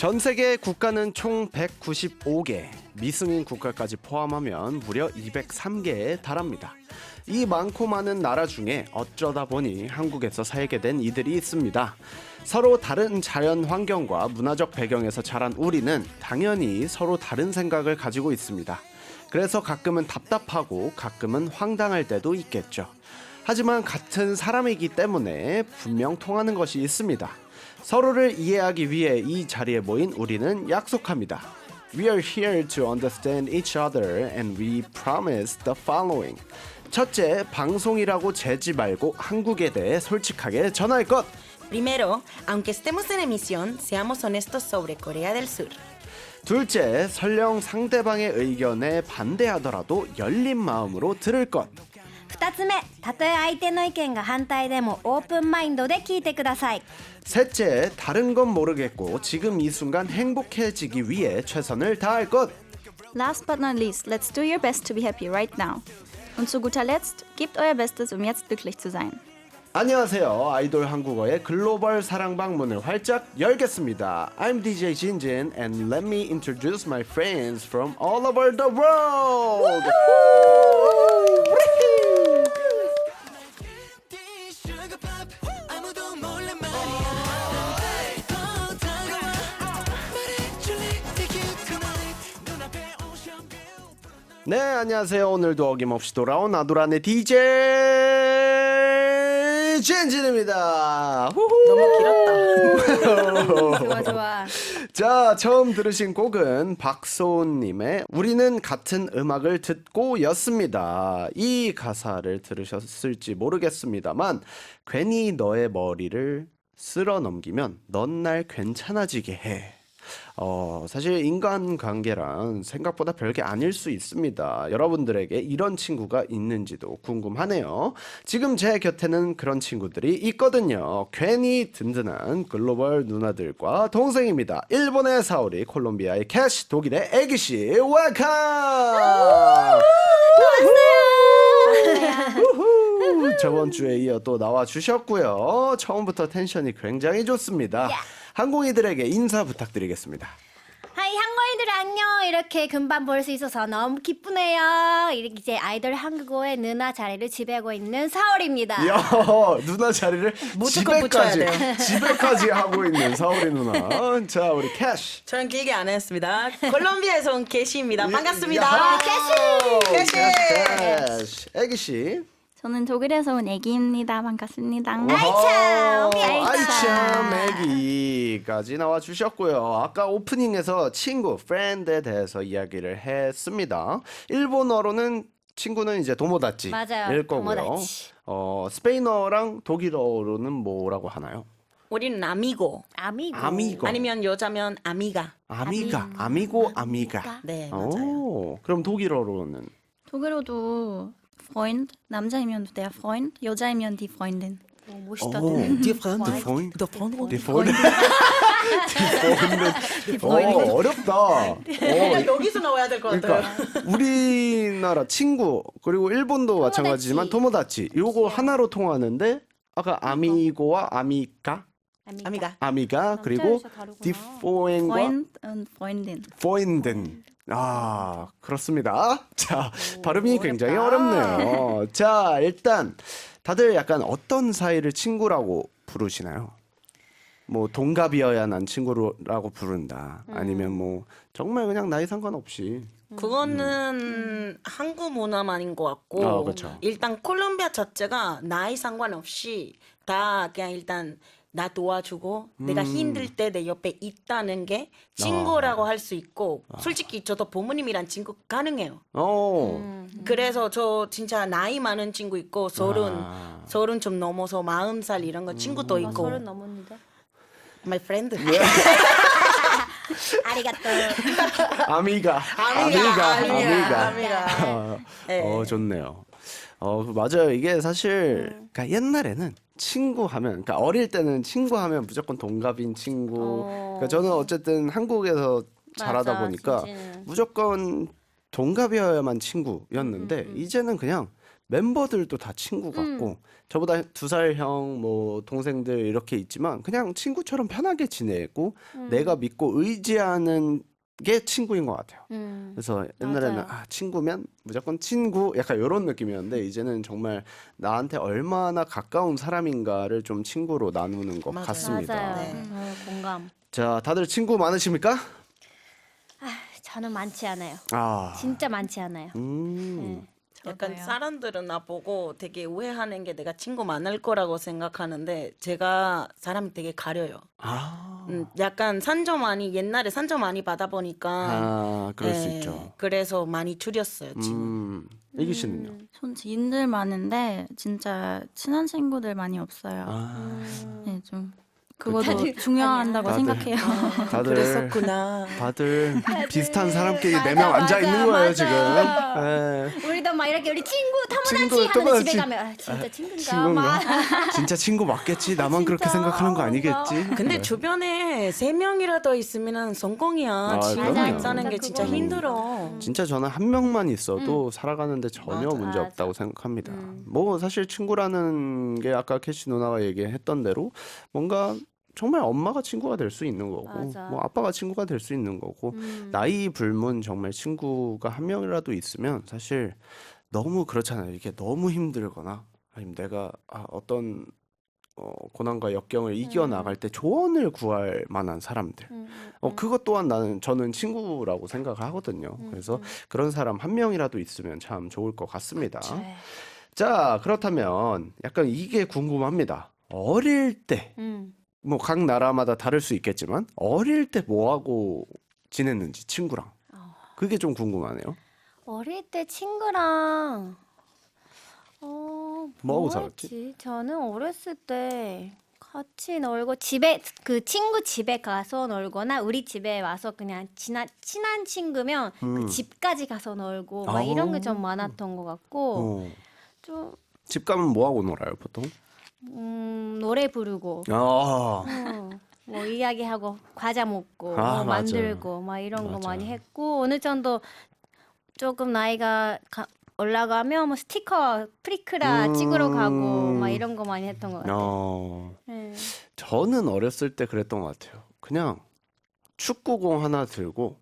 전 세계 국가는 총 195개, 미승인 국가까지 포함하면 무려 203개에 달합니다. 이 많고 많은 나라 중에 어쩌다 보니 한국에서 살게 된 이들이 있습니다. 서로 다른 자연 환경과 문화적 배경에서 자란 우리는 당연히 서로 다른 생각을 가지고 있습니다. 그래서 가끔은 답답하고 가끔은 황당할 때도 있겠죠. 하지만 같은 사람이기 때문에 분명 통하는 것이 있습니다. 서로를 이해하기 위해 이 자리에 모인 우리는 약속합니다. We are here to understand each other and we promise the following. 첫째, 방송이라고 재지 말고 한국에 대해 솔직하게 전할 것. Primero, aunque estemos en emisión, seamos honestos sobre Corea del Sur. 둘째, 설령 상대방의 의견에 반대하더라도 열린 마음으로 들을 것. 2つ目、たとえ相手の意見が反対でもオープンマインドで聞いてください。 셋째, 다른 건 모르겠고 지금 이 순간 행복해지기 위해 최선을 다할 것. Last but not least, let's do your best to be happy right now. Und zu guter Letzt, gebt euer Bestes, um jetzt glücklich zu sein. 안녕하세요. 아이돌 한국어의 글로벌 사랑방 문을 활짝 열겠습니다. I'm DJ 진진 and let me introduce my friends from all over the world. 네, 안녕하세요. 오늘도 어김없이 돌아온 아도란의 DJ 진진입니다. 너무 길었다. 좋아 좋아. 자, 처음 들으신 곡은 박소은님의 우리는 같은 음악을 듣고 였습니다. 이 가사를 들으셨을지 모르겠습니다만 괜히 너의 머리를 쓸어 넘기면 넌 날 괜찮아지게 해. 사실 인간관계란 생각보다 별게 아닐 수 있습니다. 여러분들에게 이런 친구가 있는지도 궁금하네요. 지금 제 곁에는 그런 친구들이 있거든요. 괜히 든든한 글로벌 누나들과 동생입니다. 일본의 사오리, 콜롬비아의 캐시, 독일의 애기씨, 웰컴! 저번 주에 이어 또 나와주셨고요. 처음부터 텐션이 굉장히 좋습니다. 한국인들에게 인사 부탁드리겠습니다. 하이 한국인들 안녕. 이렇게 금방 볼 수 있어서 너무 기쁘네요. 이렇게 이제 아이돌 한국어의 누나 자리를 지배하고 있는 사월입니다. 이야, 누나 자리를 무조건 붙여야 집에까지 하고 있는 사오리 누나. 자, 우리 캐시. 저는 길게 안 했습니다. 콜롬비아에서 온 게시입니다. 반갑습니다. 야, 캐시! 캐시. 애기씨. 저는 독일에서 온 애기입니다. 반갑습니다. 아이참 애기까지 나와주셨고요. 아까 오프닝에서 친구, 프렌드에 대해서 이야기를 했습니다. 일본어로는 친구는 이제 도모다치 맞아요. 일 거고요. 도모다치. 스페인어랑 독일어로는 뭐라고 하나요? 우리는 아미고. 아미고. 아니면 여자면 아미가. 아미고, 아미가. 네, 맞아요. 오, 그럼 독일어로는? 독일어도 Freund, 남자이면 der Freund, 여자이면 die Freundin. 멋있다. Die Freund. 어렵다. 여기서 나와야 될 것 같아요. 그러니까 우리나라 친구 그리고 일본도 마찬가지지만 토모다치 요거 하나로 통하는데 아까 아미고와 아미가 아미가. 그리고 디포엔과 Freund und Freundin. 포인든. 아, 그렇습니다. 자, 발음이 굉장히 어렵네요. 자, 일단 다들 약간 어떤 사이를 친구라고 부르시나요? 뭐 동갑이어야 난 친구라고 부른다. 아니면 뭐 정말 그냥 나이 상관없이. 그거는 한국 문화만인 것 같고 그렇죠. 일단 콜롬비아 자체가 나이 상관없이 다 그냥 일단 나 도와주고 내가 힘들 때 내 옆에 있다는 게 친구라고 할 수 있고 솔직히 저도 부모님이랑 친구 가능해요. 그래서 저 진짜 나이 많은 친구 있고 서른 좀 넘어서 40살 이런 거 친구도 있고. 30 넘었는데. My friend. 아리가또. 아미가. 네. 좋네요. 맞아요. 이게 사실 그러니까 옛날에는 친구 하면 그러니까 어릴 때는 친구 하면 무조건 동갑인 친구. 그러니까 저는 어쨌든 한국에서 자라다 맞아, 보니까 진짜는. 무조건 동갑이어야만 친구였는데 이제는 그냥 멤버들도 다 친구 같고 저보다 2살 형, 뭐 동생들 이렇게 있지만 그냥 친구처럼 편하게 지내고 내가 믿고 의지하는 게 친구인 것 같아요. 그래서 옛날에는 맞아요. 친구면 무조건 친구 약간 이런 느낌이었는데 이제는 정말 나한테 얼마나 가까운 사람인가를 좀 친구로 나누는 것 맞아요. 같습니다. 맞아요. 네. 공감. 자, 다들 친구 많으십니까? 저는 많지 않아요. 아, 진짜 많지 않아요. 음, 약간 저도요. 사람들은 나보고 되게 오해하는 게 내가 친구 많을 거라고 생각하는데 제가 사람이 되게 가려요. 약간 상처 많이 옛날에 상처 많이 받아 보니까 그럴 수 있죠. 그래서 많이 줄였어요 지금. 이기 씨는요? 전 지인들 많은데 진짜 친한 친구들 많이 없어요. 네, 좀 그것도 중요하다고 다들- 생각해요. 다들 그랬었구나. 다들 비슷한 사람끼리 맞아, 4명 앉아 있는 맞아, 거예요 맞아. 지금. 예. 우리도 막 이렇게 우리 친구 친구 터무나치 하는데 집에 터무나치. 가면 진짜 친구인가? 친구인가? 막 진짜 친구 맞겠지? 나만 그렇게 진짜. 생각하는 거 아니겠지? 근데 네. 주변에 3명이라도 있으면 성공이야. 친구 그럼요. 있다는 게 진짜 그거는. 힘들어. 진짜 저는 한 명만 있어도 살아가는데 전혀 맞아. 문제 없다고 생각합니다. 뭐 사실 친구라는 게 아까 캐시 누나가 얘기했던 대로 뭔가 정말 엄마가 친구가 될 수 있는 거고 맞아. 뭐 아빠가 친구가 될 수 있는 거고 나이 불문 정말 친구가 한 명이라도 있으면 사실 너무 그렇잖아요. 이게 너무 힘들거나 아니면 내가 어떤 고난과 역경을 이겨나갈 때 조언을 구할 만한 사람들. 그것 또한 저는 친구라고 생각을 하거든요. 그래서 그런 사람 한 명이라도 있으면 참 좋을 것 같습니다. 자, 그렇다면 약간 이게 궁금합니다. 어릴 때, 뭐 각 나라마다 다를 수 있겠지만 어릴 때 뭐 하고 지냈는지 친구랑 그게 좀 궁금하네요. 어릴 때 친구랑 뭐하고 뭐 살았지? 했지? 저는 어렸을 때 같이 놀고 집에 그 친구 집에 가서 놀거나 우리 집에 와서 그냥 친한 친구면 그 집까지 가서 놀고 막 이런 게 좀 많았던 것 같고 어, 좀 집 가면 뭐 하고 놀아요, 보통? 노래 부르고 뭐 이야기하고 과자 먹고 뭐 맞아요. 만들고 막 이런 거 맞아요. 많이 했고 어느 정도 조금 나이가 올라가면 뭐 스티커 프리크라 찍으러 가고 막 이런 거 많이 했던 것 같아요. 네. 저는 어렸을 때 그랬던 것 같아요. 그냥 축구공 하나 들고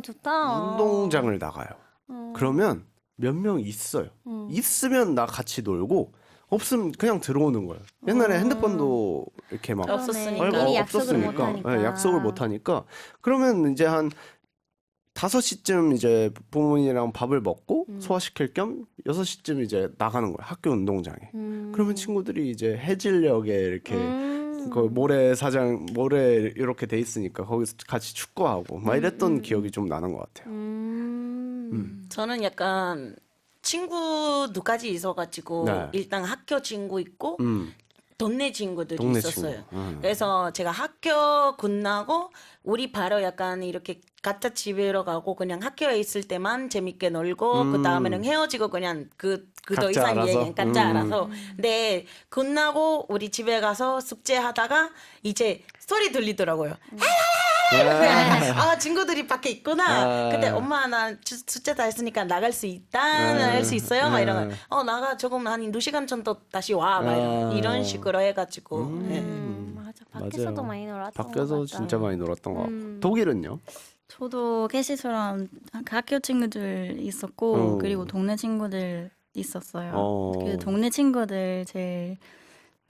좋다. 운동장을 나가요. 그러면 몇 명 있어요. 있으면 나 같이 놀고 없으면 그냥 들어오는 거예요. 옛날에 핸드폰도 이렇게 막 없었으니까. 미리 약속을 못 없었으니까 하니까. 네, 약속을 못 하니까 그러면 이제 한 5시쯤 이제 부모님이랑 밥을 먹고 소화시킬 겸 6시쯤 이제 나가는 거예요. 학교 운동장에. 그러면 친구들이 이제 해질녘에 이렇게 그 모래 이렇게 돼 있으니까 거기서 같이 축구하고 막 이랬던 기억이 좀 나는 것 같아요. 저는 약간 친구 두 가지 있어가지고 네. 일단 학교 친구 있고 동네 친구들이 동네 있었어요. 친구. 그래서 제가 학교 끝나고 우리 바로 약간 이렇게 각자 집으로 가고 그냥 학교에 있을 때만 재밌게 놀고 그 다음에는 헤어지고 그냥 그 더 각자 이상 알아서? 얘기 각자 알아서. 근데 끝나고 우리 집에 가서 숙제하다가 이제 소리 들리더라고요. 친구들이 밖에 있구나. 근데 엄마 나 숙제 다 했으니까 나갈 수 있다. 나갈 수 있어요? 막 이런 거. 나가 조금 한 2시간 정도 다시 와. 막 이런 식으로 해가지고. 맞아. 밖에서도 맞아요. 많이 놀았던 것 밖에서 같다. 진짜 많이 놀았던 것 같고. 독일은요? 저도 캐시처럼 학교 친구들 있었고 그리고 동네 친구들 있었어요. 그 동네 친구들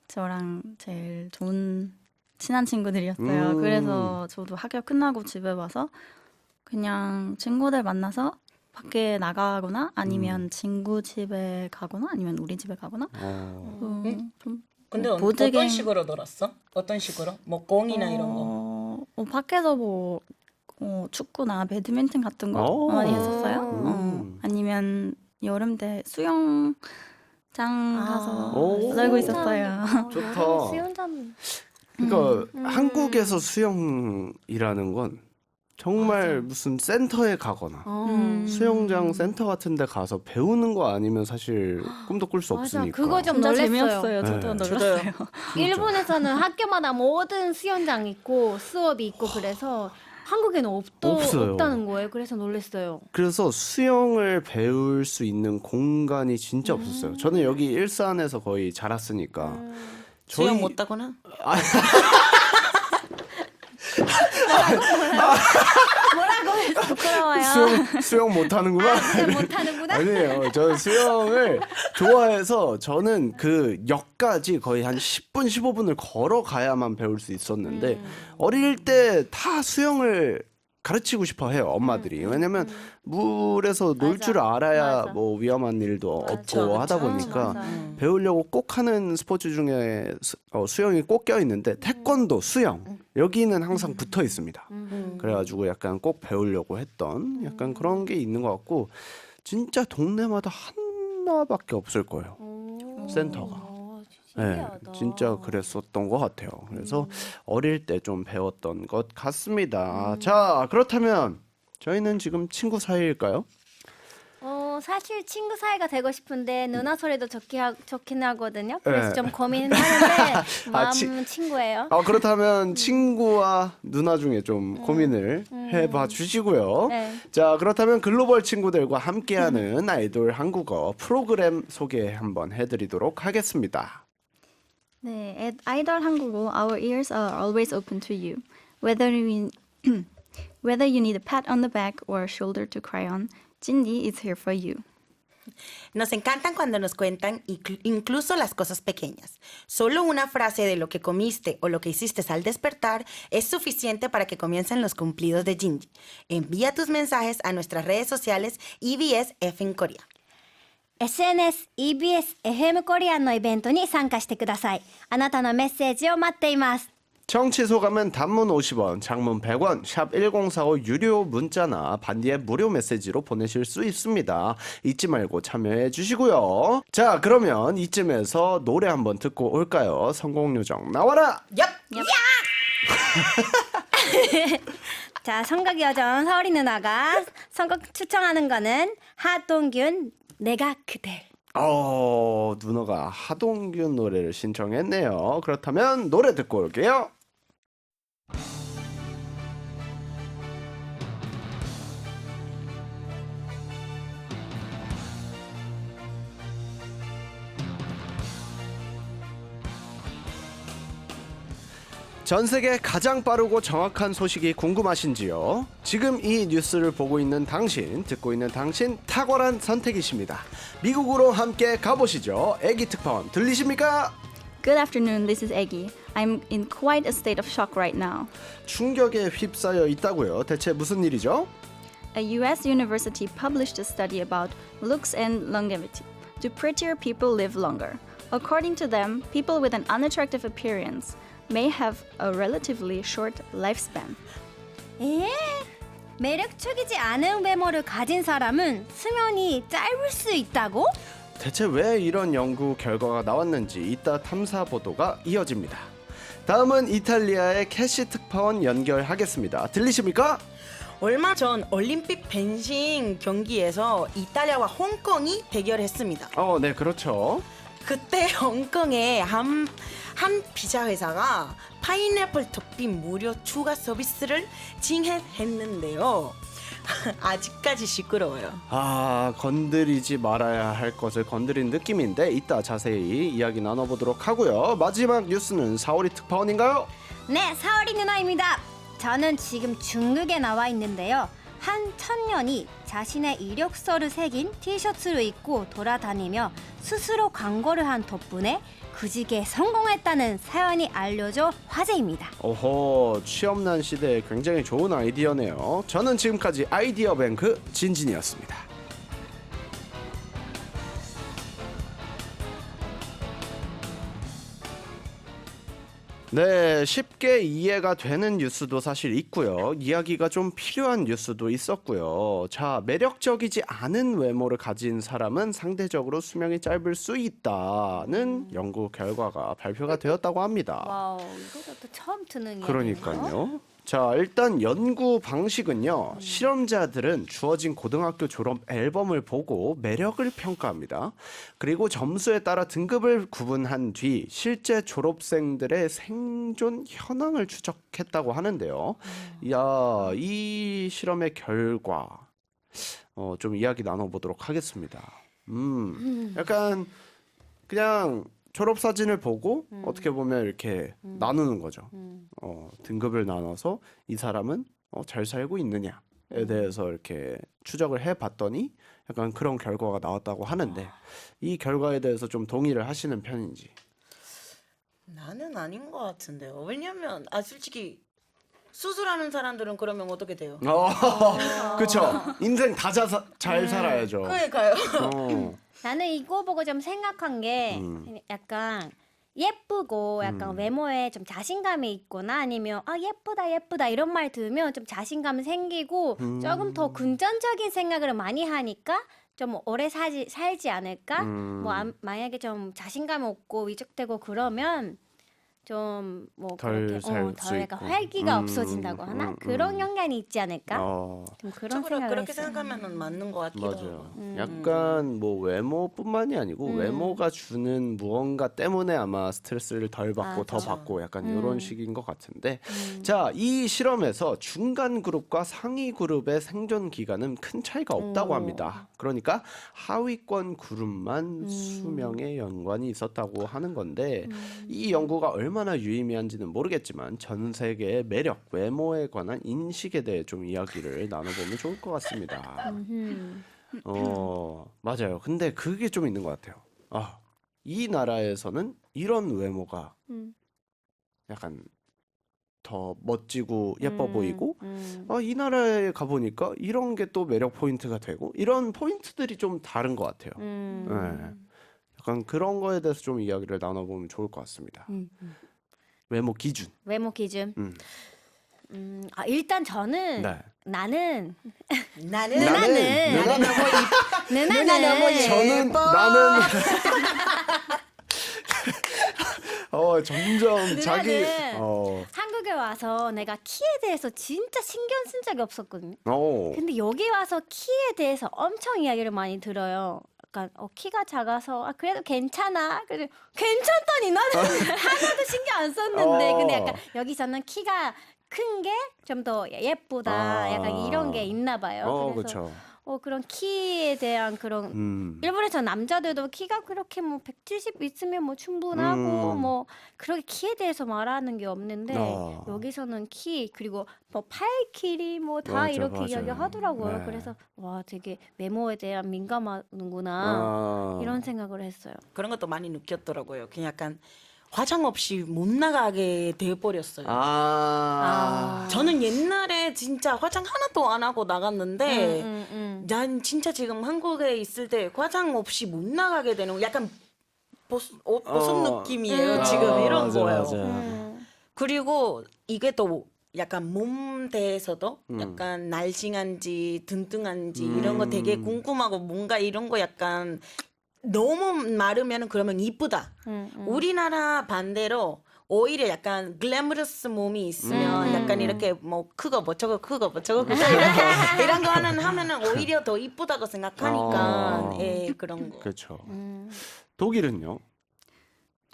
저랑 제일 좋은 친한 친구들이었어요. 그래서 저도 학교 끝나고 집에 와서 그냥 친구들 만나서 밖에 나가거나 아니면 친구 집에 가거나 아니면 우리 집에 가거나 좀 근데 보드게임- 어떤 식으로 놀았어? 어떤 식으로? 뭐 공이나 이런 거? 밖에서 뭐 축구나 배드민턴 같은 거 많이 했었어요. 아니면 여름 때 수영장 가서 놀고 있었어요. 좋다. 수영장. 그러니까 한국에서 수영이라는 건 정말 무슨 센터에 가거나 수영장 센터 같은 데 가서 배우는 거 아니면 사실 꿈도 꿀 수 맞아. 없으니까. 그거 좀 진짜 놀랬어요. 재미없어요. 저도 네. 놀랐어요. 일본에서는 학교마다 모든 수영장 있고 수업이 있고 그래서 한국에는 없어요. 없다는 거예요. 그래서 놀랐어요. 그래서 수영을 배울 수 있는 공간이 진짜 없었어요. 저는 여기 일산에서 거의 자랐으니까 수영 못하거나? 부끄러워요. 수영 못하는구나. 진짜 못하는구나. 아니에요. 저 수영을 좋아해서 저는 그 역까지 거의 한 10분, 15분을 걸어가야만 배울 수 있었는데 어릴 때 다 수영을 가르치고 싶어 해요, 엄마들이. 왜냐면 물에서 놀 줄 알아야 맞아. 뭐 위험한 일도 없고 그쵸, 하다 그쵸. 보니까 맞아. 배우려고 꼭 하는 스포츠 중에 수영이 꼭 껴 있는데 태권도, 수영 여기는 항상 붙어 있습니다. 그래가지고 약간 꼭 배우려고 했던 약간 그런 게 있는 것 같고 진짜 동네마다 하나밖에 없을 거예요. 센터가. 네, 신기하다. 진짜 그랬었던 것 같아요. 그래서 어릴 때 좀 배웠던 것 같습니다. 자, 그렇다면 저희는 지금 친구 사이일까요? 사실 친구 사이가 되고 싶은데 누나 소리도 좋긴 하거든요. 그래서 네. 좀 고민은 하는데 치- 마음은 친구예요. 그렇다면 친구와 누나 중에 좀 고민을 해봐 주시고요. 네. 자, 그렇다면 글로벌 친구들과 함께하는 아이돌 한국어 프로그램 소개 한번 해드리도록 하겠습니다. 네, 아이돌 한국어 Our ears are always open to you. Whether you need a pat on the back or a shoulder to cry on, Jindy is here for you. Nos encantan cuando nos cuentan incluso las cosas pequeñas. Solo una frase de lo que comiste o lo que hiciste al despertar es suficiente para que comiencen los cumplidos de Jinji. Envía tus mensajes a nuestras redes sociales EBS FM Korea. SNS EBS FM コリアンのイベントに参加してください。あなたのメッセージを待っています。 청취 소감은 단문 50원, 장문 100원, 샵 1045 유료 문자나 반디의 무료 메시지로 보내실 수 있습니다. 잊지 말고 참여해 주시고요. 자, 그러면 이쯤에서 노래 한번 듣고 올까요? 성공요정 나와라! 얍! 자, 성각 여정 서울이 누나가 선곡 추천하는 거는 하동균 내가 그댈. 누나가 하동균 노래를 신청했네요. 그렇다면 노래 듣고 올게요. 전 세계 가장 빠르고 정확한 소식이 궁금하신지요? 지금 이 뉴스를 보고 있는 당신, 듣고 있는 당신 탁월한 선택이십니다. 미국으로 함께 가보시죠. 애기 특파원 들리십니까? Good afternoon, this is Eggy. I'm in quite a state of shock right now. 충격에 휩싸여 있다고요. 대체 무슨 일이죠? A US university published a study about looks and longevity. Do prettier people live longer? According to them, people with an unattractive appearance may have a relatively short lifespan. 에? 매력적이지 않은 외모를 가진 사람은 수명이 짧을 수 있다고? 대체 왜 이런 연구 결과가 나왔는지 이따 탐사 보도가 이어집니다. 다음은 이탈리아의 캐시 특파원 연결하겠습니다. 들리십니까? 얼마 전 올림픽 펜싱 경기에서 이탈리아와 홍콩이 대결했습니다. 네, 그렇죠. 그때 홍콩의 한 피자 회사가 파인애플 토핑 무료 추가 서비스를 진행했는데요. 아직까지 시끄러워요. 건드리지 말아야 할 것을 건드린 느낌인데 이따 자세히 이야기 나눠보도록 하고요. 마지막 뉴스는 사오리 특파원인가요? 네, 사오리 누나입니다. 저는 지금 중국에 나와 있는데요. 한 청년이 자신의 이력서를 새긴 티셔츠를 입고 돌아다니며 스스로 광고를 한 덕분에 구직에 성공했다는 사연이 알려져 화제입니다. 취업난 시대에 굉장히 좋은 아이디어네요. 저는 지금까지 아이디어 뱅크 진진이었습니다. 네, 쉽게 이해가 되는 뉴스도 사실 있고요. 이야기가 좀 필요한 뉴스도 있었고요. 자, 매력적이지 않은 외모를 가진 사람은 상대적으로 수명이 짧을 수 있다는 연구 결과가 발표가 되었다고 합니다. 와우, 이거도 또 처음 듣는 이야기네요. 그러니까요. 자, 일단 연구 방식은요. 실험자들은 주어진 고등학교 졸업 앨범을 보고 매력을 평가합니다. 그리고 점수에 따라 등급을 구분한 뒤 실제 졸업생들의 생존 현황을 추적했다고 하는데요. 야, 이 실험의 결과 좀 이야기 나눠보도록 하겠습니다. 약간 그냥 졸업 사진을 보고 어떻게 보면 이렇게 나누는 거죠. 등급을 나눠서 이 사람은 잘 살고 있느냐에 대해서 이렇게 추적을 해봤더니 약간 그런 결과가 나왔다고 하는데 이 결과에 대해서 좀 동의를 하시는 편인지. 나는 아닌 것 같은데요. 왜냐면 솔직히 수술하는 사람들은 그러면 어떻게 돼요? 그쵸. 인생 다 잘 살아야죠. 그러니까요. 어. 나는 이거 보고 좀 생각한 게 약간 예쁘고 약간 외모에 좀 자신감이 있거나 아니면 예쁘다 예쁘다 이런 말 들으면 좀 자신감 생기고 조금 더 긍정적인 생각을 많이 하니까 좀 오래 살지 않을까? 만약에 좀 자신감 없고 위축되고 그러면 좀 뭐 덜 그렇게 살 수 더 약간 있고. 활기가 없어진다고 하나? 그런 영향이 있지 않을까? 좀 그런 생각을 그렇게 했어요. 생각하면은 맞는 것 같기도 맞아요. 하고. 약간 뭐 외모뿐만이 아니고 외모가 주는 무언가 때문에 아마 스트레스를 덜 받고 더 맞아. 받고 약간 이런 식인 것 같은데 자, 이 실험에서 중간 그룹과 상위 그룹의 생존 기간은 큰 차이가 없다고 합니다. 그러니까 하위권 그룹만 수명에 연관이 있었다고 하는 건데 이 연구가 얼마나 유의미한지는 모르겠지만 전 세계의 매력, 외모에 관한 인식에 대해 좀 이야기를 나눠보면 좋을 것 같습니다. 맞아요. 근데 그게 좀 있는 것 같아요. 이 나라에서는 이런 외모가 약간 더 멋지고 예뻐 보이고, 이 나라에 가보니까 이런 게 또 매력 포인트가 되고, 이런 포인트들이 좀 다른 것 같아요. 네. 약간 그런 거에 대해서 좀 이야기를 나눠보면 좋을 것 같습니다. 외모 기준. 외모 기준. 일단 저는 네. 나는 나는 누나는 저는 나는 점점 자기 누나는 한국에 와서 내가 키에 대해서 진짜 신경 쓴 적이 없었거든요. 근데 여기 와서 키에 대해서 엄청 이야기를 많이 들어요. 약간 키가 작아서 그래도 괜찮아. 그래도 괜찮다니 나는 하나도 신경 안 썼는데 근데 약간 여기서는 키가 큰 게 좀 더 예쁘다. 약간 이런 게 있나 봐요. 그래서 그런 키에 대한 그런 일본에서 남자들도 키가 그렇게 뭐 170 있으면 뭐 충분하고 뭐 그렇게 키에 대해서 말하는 게 없는데 여기서는 키 그리고 뭐 팔 길이 뭐 다 이렇게 이야기하더라고요. 네. 그래서 와 되게 외모에 대한 민감하구나 이런 생각을 했어요. 그런 것도 많이 느꼈더라고요. 그냥 약간 화장 없이 못 나가게 돼 버렸어요. 저는 옛날에 진짜 화장 하나도 안 하고 나갔는데 난 진짜 지금 한국에 있을 때 화장 없이 못 나가게 되는 약간 보습 느낌이에요. 지금 이런 거예요. 그리고 이게 또 약간 몸 대해서도 약간 날씬한지 든든한지 이런 거 되게 궁금하고 뭔가 이런 거 약간 너무 마르면 그러면 이쁘다. 우리나라 반대로 오히려 약간 글래머러스 몸이 있으면 약간 이렇게 뭐 크고 뭐 저거 크고 뭐 저거 크고 이렇게 이런 거 하면은 오히려 더 이쁘다고 생각하니까 그런 거. 그렇죠. 독일은요?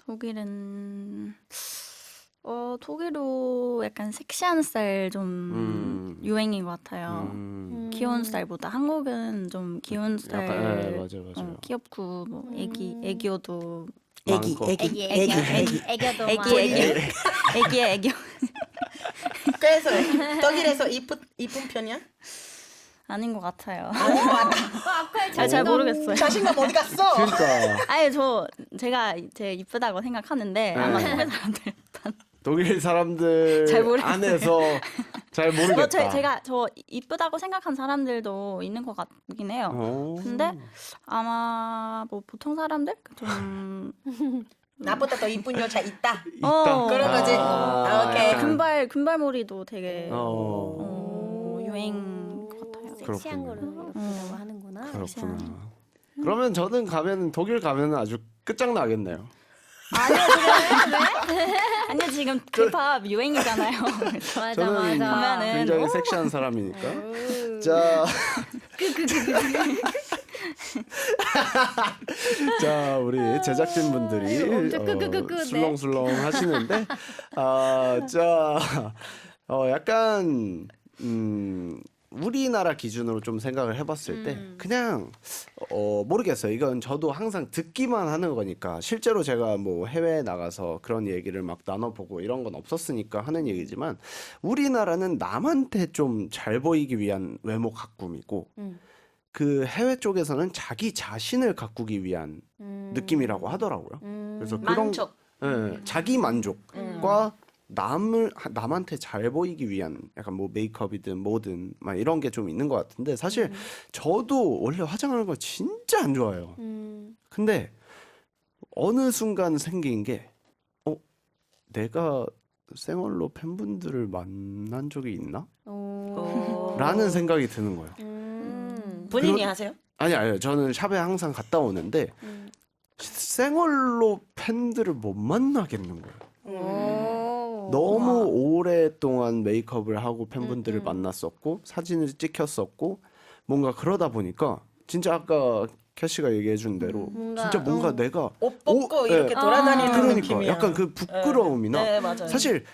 독일은 독일도 약간 섹시한 스타일 좀 유행인 것 같아요. 귀여운 스타일보다 한국은 좀 귀여운 스타일, 약간, 맞아요. 귀엽고 뭐 애기여도 많고. 애교도 애기야. 그래서 독일에서 이쁜 편이야? 아닌 것 같아요. 아까 잘 모르겠어요. 자신감 어디 갔어? 그러니까 아니 제가 이쁘다고 생각하는데 아마 한국 사람들 독일 사람들 잘 모르겠어요. 안에서 잘 모르겠다. 제가 이쁘다고 생각한 사람들도 있는 것 같긴 해요. 근데 아마 뭐 보통 사람들 좀 나보다 더 이쁜 여자 있다. 그런 거지. 오케이. 금발머리도 되게 유행 것 같아요. 섹시한 거를 예쁘다고 하는구나. 그렇구나. 그러면 저는 독일 가면 아주 끝장나겠네요. 아니요 지금 K-pop 유행이잖아요. 그래서 맞아 저는 맞아. 보면은 굉장히 섹시한 사람이니까. 자, 자 우리 제작진 분들이 엄청 끄끄끄끄, 술렁술렁 하시는데, 자, 약간 우리나라 기준으로 좀 생각을 해봤을 때 그냥 모르겠어요. 이건 저도 항상 듣기만 하는 거니까 실제로 제가 뭐 해외에 나가서 그런 얘기를 막 나눠보고 이런 건 없었으니까 하는 얘기지만 우리나라는 남한테 좀 잘 보이기 위한 외모 가꿈이고 그 해외 쪽에서는 자기 자신을 가꾸기 위한 느낌이라고 하더라고요. 그래서 그런 만족. 자기 만족과 남한테 잘 보이기 위한 약간 뭐 메이크업이든 뭐든 막 이런 게 좀 있는 것 같은데 사실 저도 원래 화장하는 걸 진짜 안 좋아해요. 근데 어느 순간 생긴 게 내가 생얼로 팬분들을 만난 적이 있나? 라는 생각이 드는 거예요. 본인이 하세요? 아니요. 저는 샵에 항상 갔다 오는데 생얼로 팬들을 못 만나겠는 거예요. 너무 오랫동안 메이크업을 하고 팬분들을 만났었고 사진을 찍혔었고 뭔가 그러다 보니까 진짜 아까 캐시가 얘기해 준 대로 진짜 뭔가 내가 옷 벗고 이렇게 돌아다니는 그러니까 느낌이야. 약간 그 부끄러움이나 네, 맞아요. 사실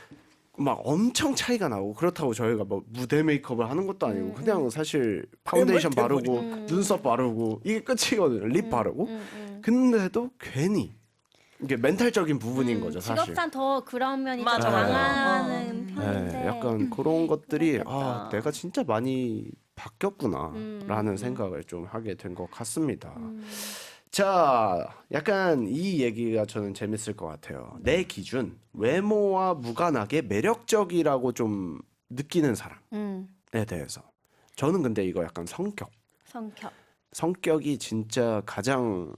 막 엄청 차이가 나고 그렇다고 저희가 뭐 무대 메이크업을 하는 것도 아니고 그냥 사실 파운데이션 바르고 눈썹 바르고 이게 끝이거든요. 립 바르고 근데도 괜히 이게 멘탈적인 부분인 거죠 사실. 직업상 더 그런 면이 좀 맞아, 강하는 편인데. 네, 약간 그런 것들이 그렇겠다. 내가 진짜 많이 바뀌었구나라는 생각을 좀 하게 된 것 같습니다. 자, 약간 이 얘기가 저는 재밌을 것 같아요. 내 기준 외모와 무관하게 매력적이라고 좀 느끼는 사람에 대해서. 저는 근데 이거 약간 성격이 진짜 가장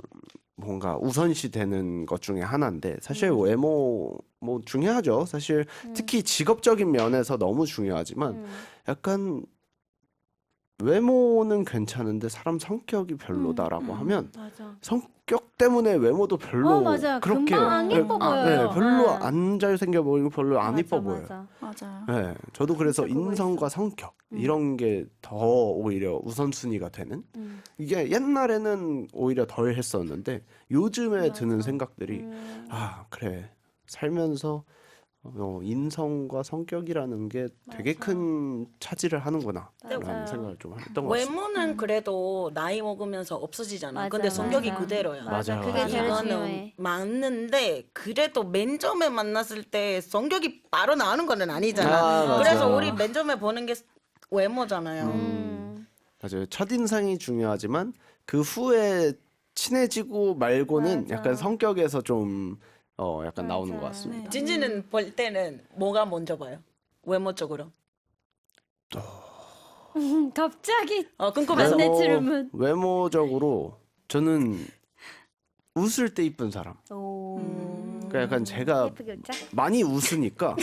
뭔가 우선시 되는 것 중에 하나인데 사실 외모 뭐 중요하죠. 사실 특히 직업적인 면에서 너무 중요하지만 약간 외모는 괜찮은데 사람 성격이 별로다라고 하면 맞아. 성격 때문에 외모도 별로 맞아요. 그렇게 금방 안 예뻐 보여요. 별로 네. 안 잘생겨 보이고 별로 안 이뻐 보여요. 맞아요. 네, 저도 그래서 진짜 그거 인성과 성격 이런 게 더 오히려 우선순위가 되는 이게 옛날에는 오히려 덜 했었는데 요즘에 드는 생각들이 그래 살면서 인성과 성격이라는 게 되게 큰 차지를 하는구나 라는 맞아요. 생각을 좀 했던 것 같습니다. 외모는 그래도 나이 먹으면서 없어지잖아. 맞아, 근데 성격이 맞아. 그대로야. 맞아. 맞아요, 그게 맞아요. 제일 이거는 중요해. 맞는데 그래도 맨 처음에 만났을 때 성격이 바로 나오는 거는 아니잖아. 맞아. 그래서 우리 맨 처음에 보는 게 외모잖아요. 맞아요. 첫인상이 중요하지만 그 후에 친해지고 말고는 맞아. 약간 성격에서 좀 약간 나오는 것 같습니다. 진지는 볼 때는 뭐가 먼저 봐요? 외모 쪽으로. 갑자기 궁금해서. 내 질문. 외모적으로 저는 웃을 때 이쁜 사람. 그러니까 약간 제가 예쁘게 웃자. 많이 웃으니까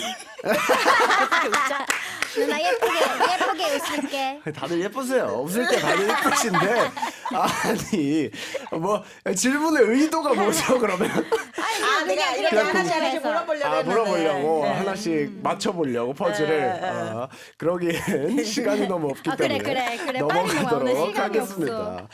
누나 예쁘게 웃을게. 다들 예쁘세요. 웃을 때 다들 예쁘신데 아니 뭐 질문의 의도가 뭐죠 그러면? 내가 이렇게 하나씩 물어보려고 했는데. 물어보려고 하나씩 맞춰보려고 퍼즐을 그러기엔 시간이 너무 없기 그래, 때문에 그래. 빨리 넘어가. 오늘 넘어가도록 시간이 하겠습니다.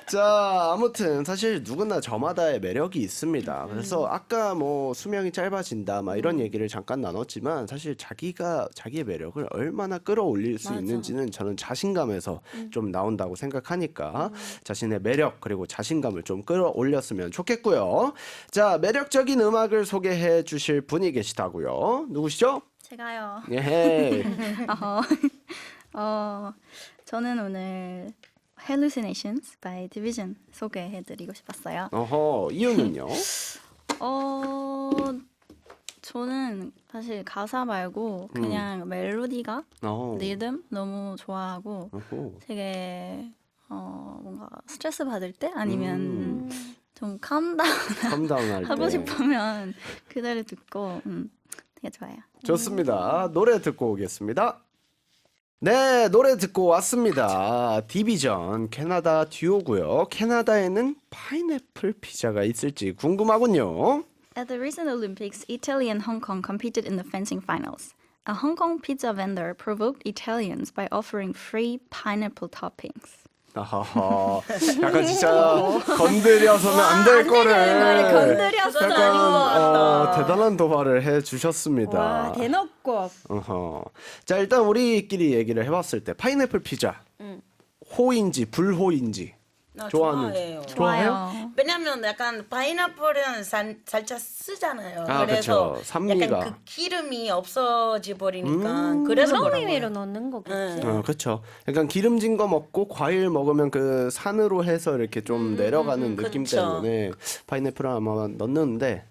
자, 아무튼 사실 누구나 저마다의 매력이 있습니다. 그래서 아까 뭐 수명이 짧아진다 막 이런 얘기를 잠깐 나눴지만 사실 자기가 자기의 매력을 얼마나 끌어올릴 수 있는지는 저는 자신감에서 좀 나온다고 생각하니까 자신의 매력 그리고 자신감을 좀 끌어올렸으면 좋겠고요. 자, 매력적인 음악을 소개해 주실 분이 계시다고요. 누구시죠? 제가요. 예. 저는 오늘 Hallucinations by Division 소개해드리고 싶었어요. 어허, 이유는요? 저는 사실 가사 말고 그냥 멜로디가 어. 리듬 너무 좋아하고 어허. 되게 뭔가 스트레스 받을 때 아니면 좀 캄다운 컴다운 할 때. 하고 싶으면 그대로 듣고 되게 좋아요. 좋습니다. 노래 듣고 오겠습니다. 네, 노래 듣고 왔습니다. 디비전 캐나다 듀오고요. 캐나다에는 파인애플 피자가 있을지 궁금하군요. At the recent Olympics, Italy and Hong Kong competed in the fencing finals. A Hong Kong pizza vendor provoked Italians by offering free pineapple toppings. 아하하. 약간 진짜 건드려서는 안 될 거를 건드렸어. 그건 아닌 것 같다. 대단한 도발을 해 주셨습니다. 와 대놓고. 어허. 자 일단 우리끼리 얘기를 해봤을 때 파인애플 피자 호인지 불호인지 나 좋아하는 좋아해요. 좋아요. 왜냐면 약간 파인애플은 살짝 쓰잖아요. 아, 그래서 그쵸. 산미가. 약간 그 기름이 없어져 버리니까 그래서 그런 그런 의미로 거예요. 넣는 거겠지. 그렇죠. 약간 기름진 거 먹고 과일 먹으면 그 산으로 해서 이렇게 좀 내려가는 느낌 그쵸. 때문에 파인애플을 아마 넣는데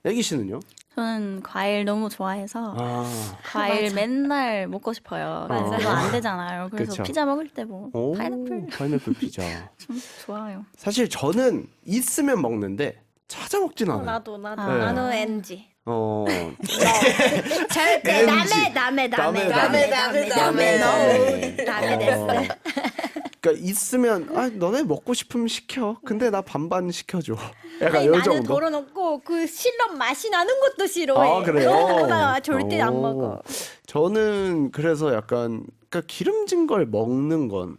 애기 씨는요? 저는 과일 너무 좋아해서 아, 과일 맨날 먹고 싶어요. 맞아. 그래서 안 되잖아요. 그래서 그쵸. 피자 먹을 때 뭐 오, 파인애플 피자. 좀 좋아요. 사실 저는 있으면 먹는데 찾아 먹진 않아요. 나도 네. 나도 NG. 어, 절대 NG. 남의 됐어. 그러니까 있으면 너네 먹고 싶으면 시켜. 근데 나 반반 시켜줘. 약간 아니, 요 나는 정도. 덜어놓고 그 실럼 맛이 나는 것도 싫어해. 아, 그래요? 나 절대 안 오. 먹어. 저는 그래서 약간 그러니까 기름진 걸 먹는 건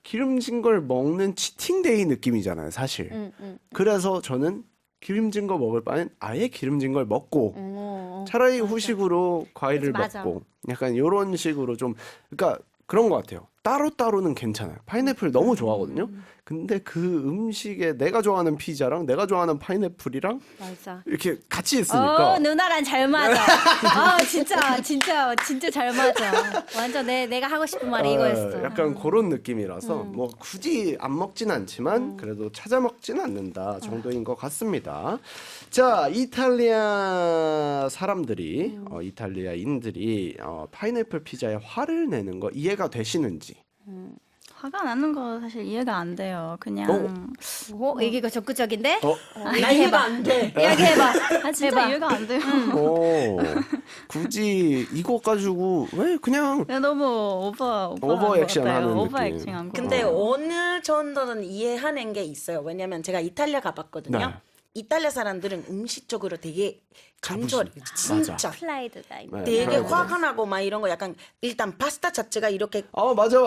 기름진 걸 먹는 치팅데이 느낌이잖아요, 사실. 그래서 저는 기름진 거 먹을 바엔 아예 기름진 걸 먹고 차라리 후식으로 과일을 맞아. 먹고 약간 이런 식으로 좀 그러니까 그런 것 같아요. 따로따로는 괜찮아요. 파인애플 너무 좋아하거든요. 근데 그 음식에 내가 좋아하는 피자랑 내가 좋아하는 파인애플이랑 맞아. 이렇게 같이 있으니까 누나랑 잘 맞아. 진짜 잘 맞아. 완전 내가 하고 싶은 말이 이거였어. 약간 그런 느낌이라서 뭐 굳이 안 먹진 않지만 그래도 찾아 먹진 않는다 정도인 것 같습니다. 자, 이탈리아 사람들이 이탈리아인들이 파인애플 피자에 화를 내는 거 이해가 되시는지. 화가 나는 거 사실 이해가 안 돼요. 그냥 얘기가 적극적인데? 나 이해가 안 돼. 이야기해봐. 진짜 해봐. 이해가 안 돼요. 굳이 이거 가지고 왜 그냥 그냥 너무 오버 액션하는 오버 느낌. 액션한 거. 근데 어느 정도는 이해하는 게 있어요. 왜냐면 제가 이탈리아 가봤거든요. 네. 이탈리아 사람들은 음식적으로 되게 간절, 진짜 플라이드가 있네. 네, 되게 프라이드. 화가 나고 막 이런 거 약간 일단 파스타 자체가 이렇게 맞아.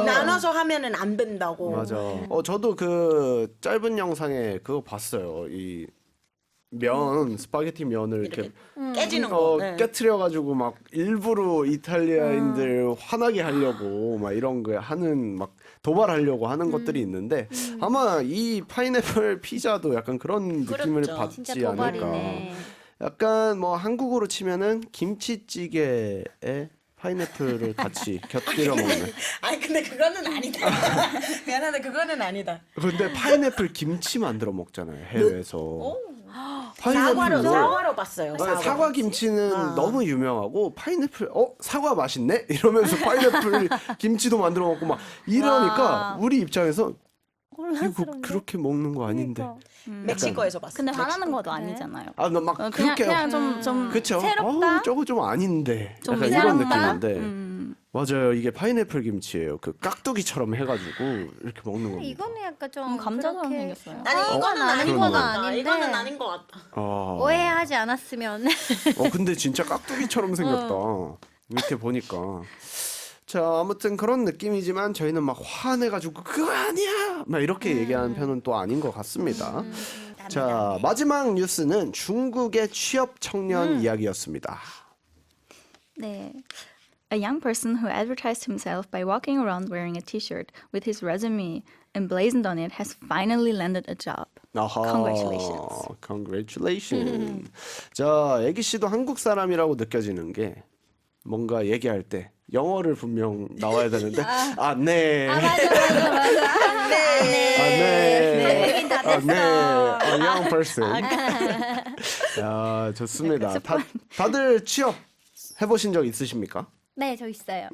나눠서 하면은 안 된다고. 맞아. 저도 그 짧은 영상에 그거 봤어요. 이 면, 스파게티 면을 이렇게 깨지는 거. 네. 깨트려가지고 막 일부러 이탈리아인들 화나게 하려고 막 이런 거 하는 막 도발하려고 하는 것들이 있는데 아마 이 파인애플 피자도 약간 그런 느낌을 그렇죠. 받지 진짜 않을까. 도발이네. 약간 뭐 한국으로 치면은 김치찌개에 파인애플을 같이 곁들여 먹는. 아니 근데 그거는 아니다. 미안한데 그거는 아니다. 근데 파인애플 김치 만들어 먹잖아요 해외에서. 사과로 봤어요. 사과 김치는 너무 유명하고 파인애플 사과 맛있네 이러면서 파인애플 김치도 만들어 먹고 막 이러니까 와. 우리 입장에서 이거 혼란스러운데? 그렇게 먹는 거 아닌데. 멕시코에서 봤어. 근데 화나는 것도 아니잖아요. 나 막 그냥 그렇게 그냥 좀 그쵸? 새롭다? 저거 좀 아닌데. 좀 약간 이런 이상하다? 느낌인데. 맞아요. 이게 파인애플 김치예요. 그 깍두기처럼 해가지고 이렇게 먹는 겁니다. 이거는 약간 좀 감자처럼 그렇게 생겼어요. 아니 이거는 아닌 것 그러네. 같다. 아닌데. 이거는 아닌 것 같다. 오해하지 않았으면. 근데 진짜 깍두기처럼 생겼다. 이렇게 보니까. 자, 아무튼 그런 느낌이지만 저희는 막 화내가지고 그거 아니야! 막 이렇게 얘기하는 편은 또 아닌 것 같습니다. 자, 마지막 뉴스는 중국의 취업 청년 이야기였습니다. 네. A young person who advertised himself by walking around wearing a t-shirt with his resume emblazoned on it has finally landed a job. 아하, Congratulations. Congratulations. 자, 애기 씨도 한국 사람이라고 느껴지는 게 뭔가 얘기할 때 영어를 분명 나와야 되는데 네. 한국인 다 됐어. young person. 야, 좋습니다. 다들 취업 해보신 적 있으십니까? 네, 저 있어요.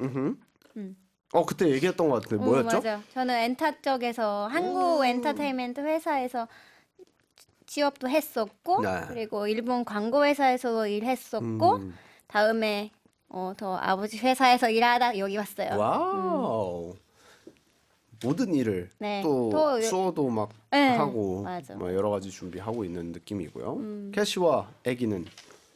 그때 얘기했던 것 같은데 뭐였죠? 맞아요. 저는 엔타 쪽에서 한국 엔터테인먼트 회사에서 취업도 했었고 네. 그리고 일본 광고 회사에서도 일했었고 다음에 더 아버지 회사에서 일하다 여기 왔어요. 와우. 모든 일을 네. 또 또 수어도 막 네, 하고 맞아. 뭐 여러 가지 준비하고 있는 느낌이고요. 캐시와 애기는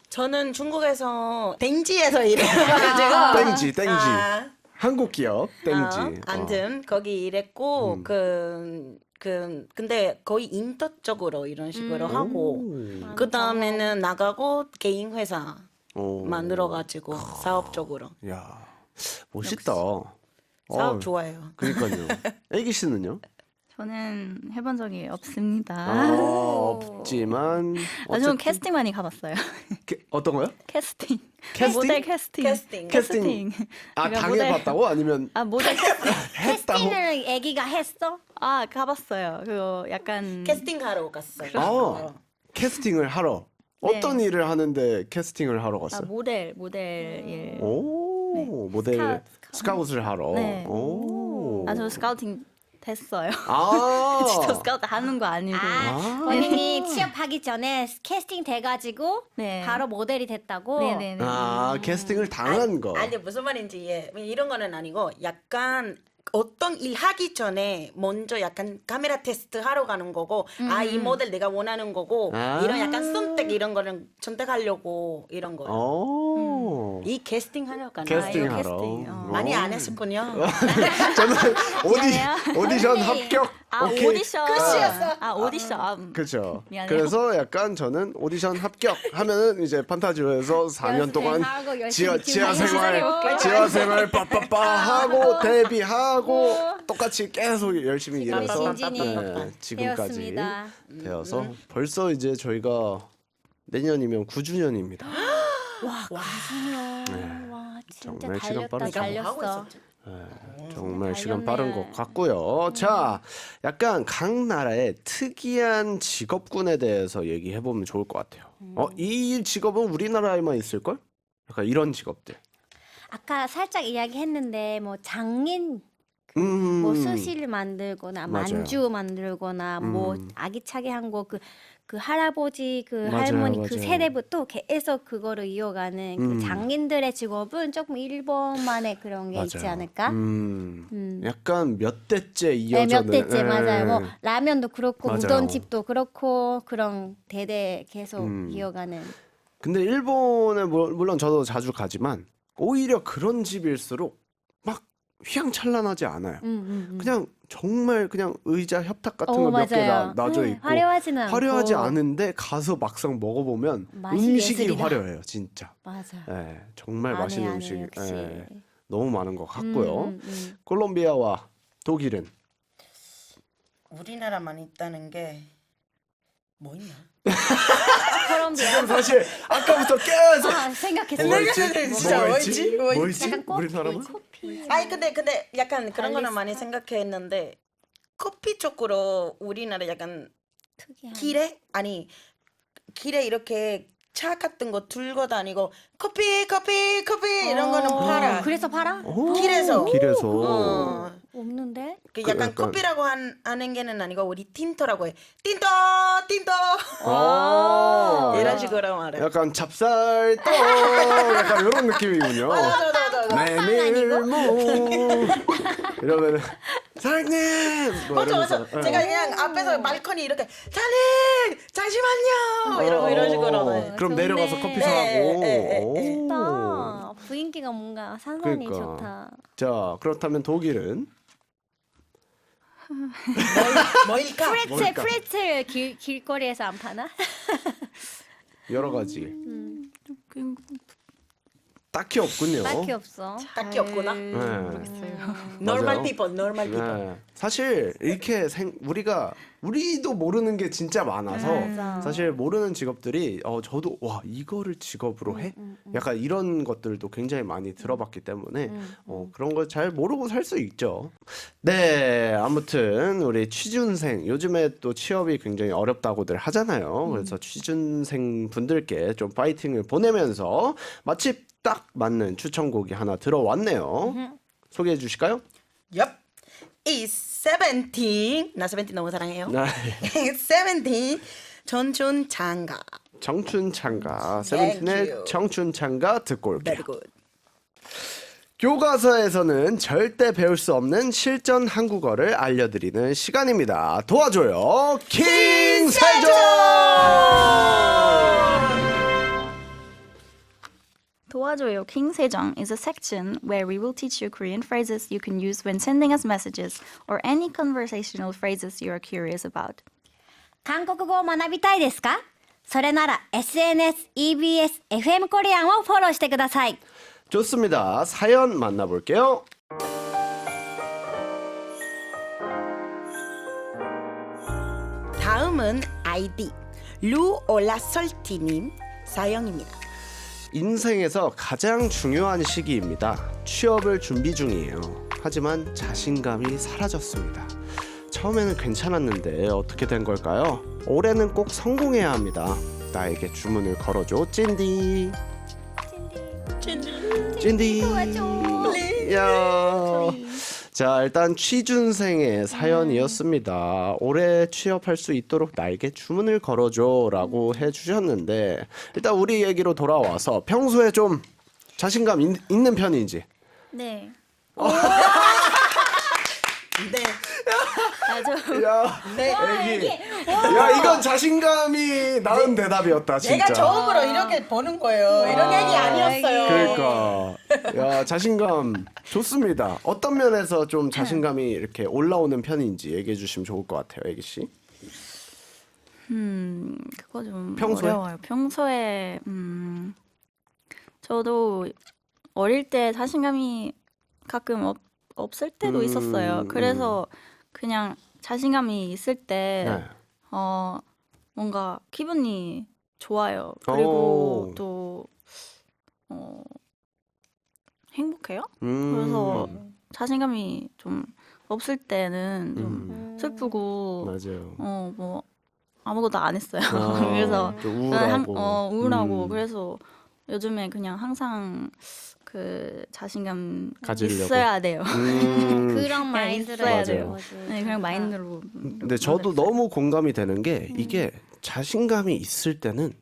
저는 중국에서 땡지에서 일해가지고 땡지. 아. 한국 기업 땡지. 아무튼 거기 일했고 근데 거의 인터 쪽으로 이런 식으로 하고 그 다음에는 나가고 개인 회사 오. 만들어가지고 사업 쪽으로 야 멋있다. 사업 어, 좋아해요. 그러니까요. 애기 씨는요? 저는 해본 적이 없습니다. 없지만 저는 캐스팅 많이 가봤어요. 어떤 거요? 캐스팅. 캐스팅? 모델 캐스팅. 캐스팅. 캐스팅. 아 그러니까 모델- 당해봤다고 아니면 모델 캐스팅. 했다고? 캐스팅을 애기가 했어? 가봤어요. 그거 약간 캐스팅 하러 갔어요. 아 캐스팅을 하러 네. 어떤 일을 하는데 캐스팅을 하러 갔어요? 모델 일. 오 모델 스카웃을 하러. 네. 오. 저 스카우팅 됐어요. 아. 저 스카우트 하는 거 아니고. 본인이 취업하기 전에 캐스팅 돼가지고 네. 바로 모델이 됐다고? 네네네. 캐스팅을 당한 거. 아니 무슨 말인지 이런 거는 아니고 약간 어떤 일 하기 전에 먼저 약간 카메라 테스트 하러 가는 거고 이 모델 내가 원하는 거고 아. 이런 약간 선택 이런 거는 선택하려고 이런 거예요. 오. 이 캐스팅 하러 가는 캐스팅 거예요. 하러. 캐스팅, 많이 안 했었군요. 저는 미안해요. 오디션 언니. 합격. 오케이. 오디션. 끝이었어. 오디션. 그렇죠. 미안해요. 그래서 약간 저는 오디션 합격 하면은 이제 판타지로에서 4년 동안 연습하고 열심히 지하 해볼게요. 생활 빠빠빠 하고 데뷔하고 똑같이 계속 열심히 일해서 진진이 지금까지 되었습니다. 되어서 벌써 이제 저희가 내년이면 9주년입니다. 와 진짜 정말 시간 달렸다 빠르죠. 내가 뭐 하고 달렸어. 있었지? 정말 시간 달렸네. 빠른 것 같고요. 자, 약간 각 나라의 특이한 직업군에 대해서 얘기해 보면 좋을 것 같아요. 이 직업은 우리나라에만 있을 걸? 약간 이런 직업들. 아까 살짝 이야기했는데 뭐 장인 음. 뭐 수시를 만들거나 맞아요. 만주 만들거나 뭐 아기차게한 거 그 할아버지 그 맞아요, 할머니 맞아요. 그 세대부터 계속 그거를 이어가는 그 장인들의 직업은 조금 일본만의 그런 게 있지 맞아요. 않을까? 약간 몇 대째 네, 이어져는. 몇 대째 예. 맞아요. 뭐 라면도 그렇고 맞아요. 우동집도 그렇고 그런 대대 계속 이어가는. 근데 일본에 물론 저도 자주 가지만 오히려 그런 집일수록 막 휘황찬란하지 않아요. 그냥 정말 그냥 의자 협탁 같은 거 몇 개 맞아요. 놔져 있고 화려하지는 않고. 화려하지 않은데 가서 막상 먹어보면 맛이 음식이 예술이다. 화려해요, 진짜. 맞아. 예, 정말 안에 맛있는 안에 음식 역시. 예, 너무 많은 것 같고요. 음. 콜롬비아와 독일은 우리나라만 있다는 게 뭐 있나? 콜롬비아. 사실 아까부터 계속 생각했어. 진짜 뭐였지? 뭐였지? 약간 커피, 우리나라는? 커피. 아니 근데 약간 그런 거는 발리스타? 많이 생각했는데 커피 쪽으로 우리나라 약간 특이한. 길에 이렇게 차 같은 거 들고 다니고 커피 이런 거는 팔아. 그래서 팔아? 오, 길에서. 길에서. 없는데? 그 그 약간 약간- 커피라고 하는 게는 아니고 우리 틴토라고 해. 틴토 오, 이런 식으로 말해. 약간 찹쌀떡 약간 이런 느낌이군요. 메밀무 이러면은 사장님 뭐 맞아. 이러면서, 제가 그냥 앞에서 말코니 이렇게 사장님 잠시만요 이런 식으로 해. 그럼 좋네. 내려가서 커피 예, 사고. 예. 오. 좋다. 분위기가 뭔가 산산이 그러니까. 좋다. 자 그렇다면 독일은 뭐일까? 뭘까? 프레첼 길거리에서 안 파나? 여러 가지 그- 딱히 없군요. 딱히 없어. 딱히 없구나. 네. normal 맞아요. people. 네. 사실 이렇게 우리도 모르는 게 진짜 많아서 맞아. 사실 모르는 직업들이 저도 와 이거를 직업으로 해? 약간 이런 것들도 굉장히 많이 들어봤기 때문에 그런 걸 잘 모르고 살 수 있죠. 네, 아무튼 우리 취준생 요즘에 또 취업이 굉장히 어렵다고들 하잖아요. 그래서 취준생 분들께 좀 파이팅을 보내면서 마침 딱 맞는 추천곡이 하나 들어왔네요. 소개해 주실까요? Yup. 이 세븐틴 나 세븐틴 너무 사랑해요. 네. 세븐틴 전춘 장가. 청춘 창가 Thank 세븐틴의 you. 청춘 창가 듣고 올게요. Very good. 교과서에서는 절대 배울 수 없는 실전 한국어를 알려드리는 시간입니다. 도와줘요, 킹세종! 도와줘요 King Sejong is a section where we will teach you Korean phrases you can use when sending us messages or any conversational phrases you are curious about. 韓国語を学びたいですか？それなら SNS、EBS、FM コリアンをフォローしてください。 좋습니다. 사연 만나볼게요. 다음은 아이디 루올라설티님 사연입니다. 인생에서 가장 중요한 시기입니다. 취업을 준비 중이에요. 하지만 자신감이 사라졌습니다. 처음에는 괜찮았는데 어떻게 된 걸까요? 올해는 꼭 성공해야 합니다. 나에게 주문을 걸어줘, 찐디. 찐디. 야. 자, 일단 취준생의 사연이었습니다. 올해 취업할 수 있도록 나에게 주문을 걸어줘라고 해주셨는데, 일단 우리 얘기로 돌아와서 평소에 좀 자신감 있는 편인지. 네. 네. 야, 네. 애기. 야, 이건 자신감이 낳은 대답이었다, 진짜. 내가 처음으로 이렇게 보는 거예요. 이런 얘기 아니었어요. 그러니까 야, 자신감 좋습니다. 어떤 면에서 좀 자신감이 이렇게 올라오는 편인지 얘기해 주시면 좋을 것 같아요, 애기 씨. 그거 좀 평소에? 어려워요. 평소에 저도 어릴 때 자신감이 가끔 없을 때도 있었어요. 그래서 그냥 자신감이 있을 때 네. 뭔가 기분이 좋아요. 그리고 오. 또 행복해요. 음. 그래서 자신감이 좀 없을 때는 좀 슬프고 맞아요. 뭐 아무것도 안 했어요. 아, 그래서 좀 그냥 우울하고. 우울하고 그래서 요즘에 그냥 항상 그 자신감 가지려고. 있어야 돼요. 그런 마인드로 있어야 해야 돼요. 돼요. 네, 그냥 마인드로. 근데 저도 너무 공감이 되는 게 이게 자신감이 있을 때는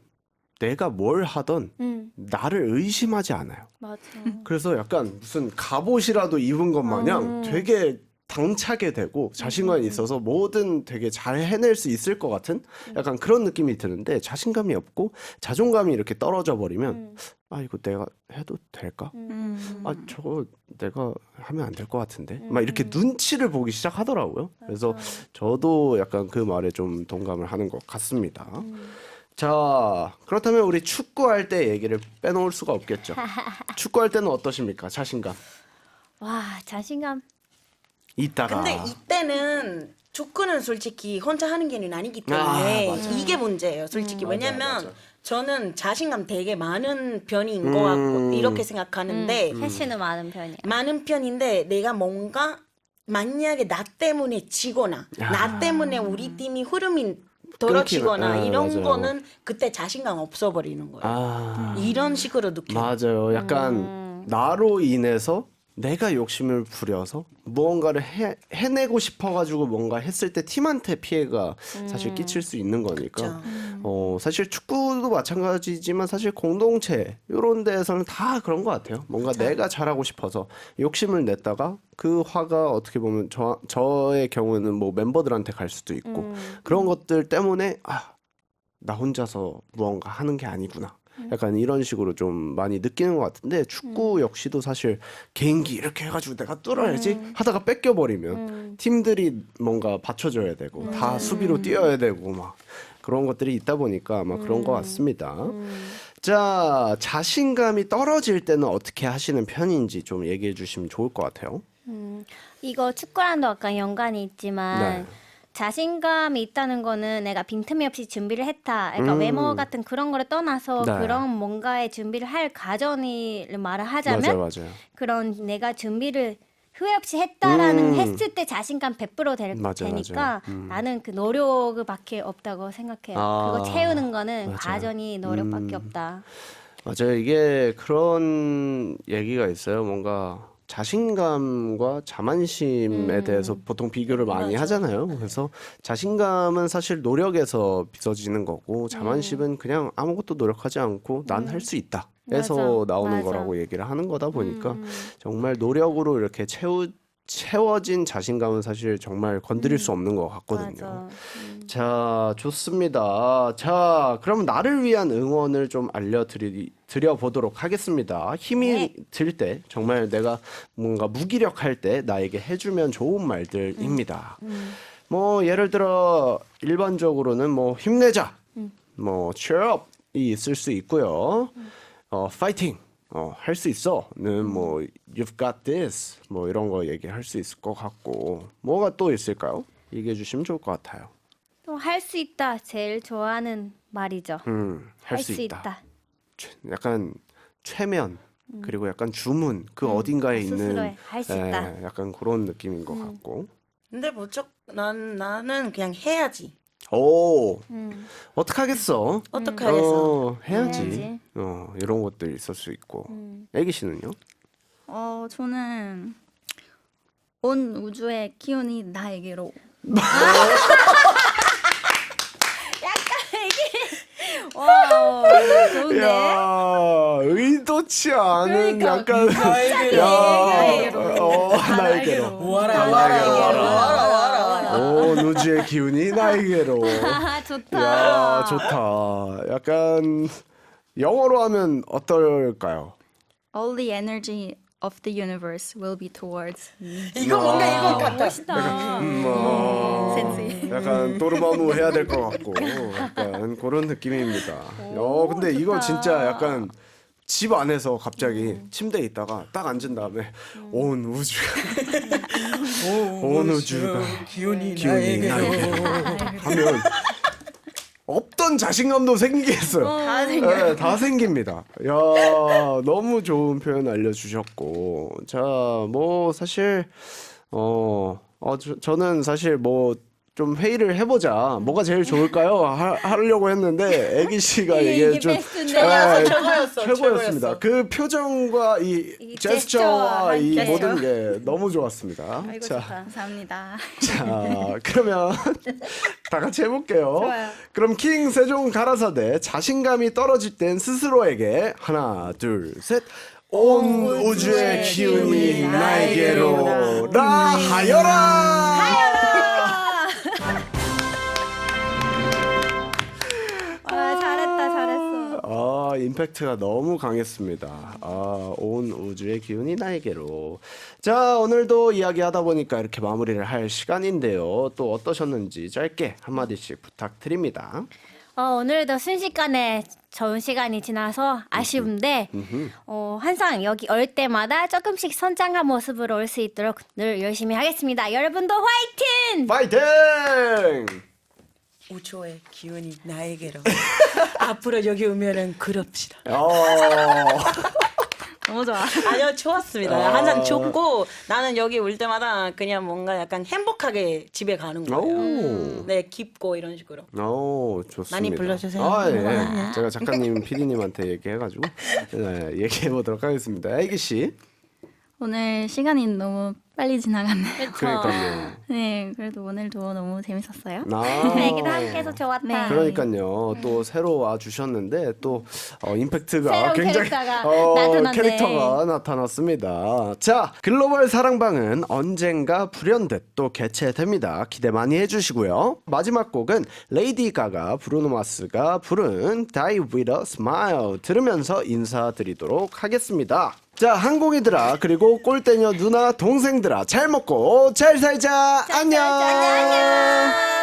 내가 뭘 하던 나를 의심하지 않아요. 맞아. 그래서 약간 무슨 갑옷이라도 입은 것 마냥 되게 당차게 되고 자신감이 있어서 뭐든 되게 잘 해낼 수 있을 것 같은 약간 그런 느낌이 드는데, 자신감이 없고 자존감이 이렇게 떨어져 버리면 아, 이거 내가 해도 될까? 아, 저거 내가 하면 안 될 것 같은데? 막 이렇게 눈치를 보기 시작하더라고요. 그래서 저도 약간 그 말에 좀 동감을 하는 것 같습니다. 자, 그렇다면 우리 축구할 때 얘기를 빼놓을 수가 없겠죠. 축구할 때는 어떠십니까? 자신감 와, 자신감. 있다가. 근데 이때는 축구는 솔직히 혼자 하는 게 아니기 때문에 맞아. 이게 문제예요. 솔직히 왜냐면 맞아. 저는 자신감 되게 많은 편인 것 같고 이렇게 생각하는데 캐시는 많은 편이야. 많은 편인데 내가 뭔가 만약에 나 때문에 지거나 나 때문에 우리 팀이 흐름이 떨어지거나 끊기는, 이런 맞아요. 거는 그때 자신감 없어버리는 거예요. 아, 이런 식으로 느껴요. 맞아요. 약간 나로 인해서 내가 욕심을 부려서 무언가를 해내고 싶어가지고 뭔가 했을 때 팀한테 피해가 사실 끼칠 수 있는 거니까. 사실 축구도 마찬가지지만 사실 공동체 이런 데에서는 다 그런 것 같아요. 뭔가 내가 잘하고 싶어서 욕심을 냈다가 그 화가 어떻게 보면 저의 경우는 뭐 멤버들한테 갈 수도 있고 그런 것들 때문에 나 혼자서 무언가 하는 게 아니구나. 약간 이런 식으로 좀 많이 느끼는 것 같은데, 축구 역시도 사실 개인기 이렇게 해가지고 내가 뚫어야지 하다가 뺏겨버리면 팀들이 뭔가 받쳐줘야 되고 다 수비로 뛰어야 되고 막 그런 것들이 있다 보니까 아마 그런 것 같습니다. 자, 자신감이 떨어질 때는 어떻게 하시는 편인지 좀 얘기해 주시면 좋을 것 같아요. 이거 축구랑도 약간 연관이 있지만 네. 자신감이 있다는 거는 내가 빈틈이 없이 준비를 했다. 그러니까 외모 같은 그런 거를 떠나서 네. 그런 뭔가의 준비를 할 과정을 말을 하자면 맞아요. 그런 내가 준비를 후회 없이 했다라는 했을 때 자신감 100% 되니까 나는 그 노력밖에 없다고 생각해요. 그거 채우는 거는 맞아요. 과정이 노력밖에 없다. 맞아요. 이게 그런 얘기가 있어요. 뭔가 자신감과 자만심에 대해서 보통 비교를 많이 하잖아요. 그래서 자신감은 사실 노력에서 빚어지는 거고, 자만심은 그냥 아무것도 노력하지 않고 난 할 수 있다. 맞아. 나오는 맞아. 거라고 얘기를 하는 거다 보니까 정말 노력으로 이렇게 채워진 자신감은 사실 정말 건드릴 수 없는 것 같거든요. 맞아. 자, 좋습니다. 자, 그럼 나를 위한 응원을 좀 드려 보도록 하겠습니다. 힘이 네. 들 때, 정말 내가 뭔가 무기력할 때 나에게 해주면 좋은 말들입니다. 뭐 예를 들어 일반적으로는 뭐 힘내자, 뭐 cheer up이 있을 수 있고요. fighting. 할 수 있어는 뭐 you've got this 뭐 이런 거 얘기할 수 있을 것 같고 뭐가 또 있을까요? 얘기해 주시면 좋을 것 같아요. 또 할 수 있다. 제일 좋아하는 말이죠. 할 수 있다. 약간 최면 그리고 약간 주문 그 어딘가에 있는 스스로의 할수 있다. 약간 그런 느낌인 것 같고. 근데 나는 그냥 해야지. 오 어떡 하겠어? 어떻게 하겠어? 해야지. 해야지. 이런 것들 있을 수 있고. 애기 씨는요? 저는 온 우주의 기운이 나에게로. 와, 좋은데? 야, 의도치 않은 그러니까, 약간 나에게로. 와라. 온 우주의 기운이 나에게로. 아, 좋다. 야, 좋다. 약간 영어로 하면 어떨까요? All the energy of the universe will be towards me. 이거 뭔가 이거 같다. 멋있다. 센스. 약간 도르마무 해야 될 것 같고 약간 그런 느낌입니다. 근데 이거 진짜 약간 집 안에서 갑자기 침대에 있다가 딱 앉은 다음에 온 우주가 기운이 나에게로 하면 없던 자신감도 생기겠어요. 다 생겨요. 네, 다 생깁니다. 야, 너무 좋은 표현 알려주셨고, 자, 뭐 사실 저는 사실 뭐 좀 회의를 해보자. 뭐가 제일 좋을까요? 하려고 했는데 애기 씨가 얘기해 준 최고였어. 최고였습니다. 그 표정과 이 제스처와 이 제스처. 모든 게 너무 좋았습니다. 아이고, 자, 좋다. 감사합니다. 자, 그러면 다 같이 해볼게요. 좋아요. 그럼 킹 세종 가라사대 자신감이 떨어질 땐 스스로에게 하나, 둘, 셋. 온 우주의 기운이 나에게로 하여라. 잘했어. 임팩트가 너무 강했습니다. 온 우주의 기운이 나에게로. 자, 오늘도 이야기하다 보니까 이렇게 마무리를 할 시간인데요. 또 어떠셨는지 짧게 한마디씩 부탁드립니다. 오늘도 순식간에 좋은 시간이 지나서 아쉬운데 항상 여기 올 때마다 조금씩 성장한 모습으로 올 수 있도록 늘 열심히 하겠습니다. 여러분도 화이팅! 파이팅! 우주의 기운이 나에게로. 앞으로 여기 오면은 그럽시다. 너무 좋아. 아니요, 좋았습니다. 항상 좋고 나는 여기 올 때마다 그냥 뭔가 약간 행복하게 집에 가는 거예요. 네, 깊고 이런 식으로. 좋습니다. 많이 불러주세요. 예. 제가 작가님, PD님한테 얘기해가지고 얘기해 보도록 하겠습니다. 애기 씨. 오늘 시간이 너무 빨리 지나갔네요. 그러니까요. 네, 그래도 오늘도 너무 재밌었어요. 애기도 함께해서 좋았다. 네. 그러니까요. 또 새로 와 주셨는데 또 임팩트가 새로운 굉장히 캐릭터가 나타났네. 캐릭터가 나타났습니다. 자, 글로벌 사랑방은 언젠가 불현듯 또 개최됩니다. 기대 많이 해주시고요. 마지막 곡은 레이디 가가 브루노 마스가 부른 Die With A Smile 들으면서 인사드리도록 하겠습니다. 자, 항공이들아 그리고 꼴대녀 누나 동생들아 잘 먹고 잘 살자. 안녕. 안녕.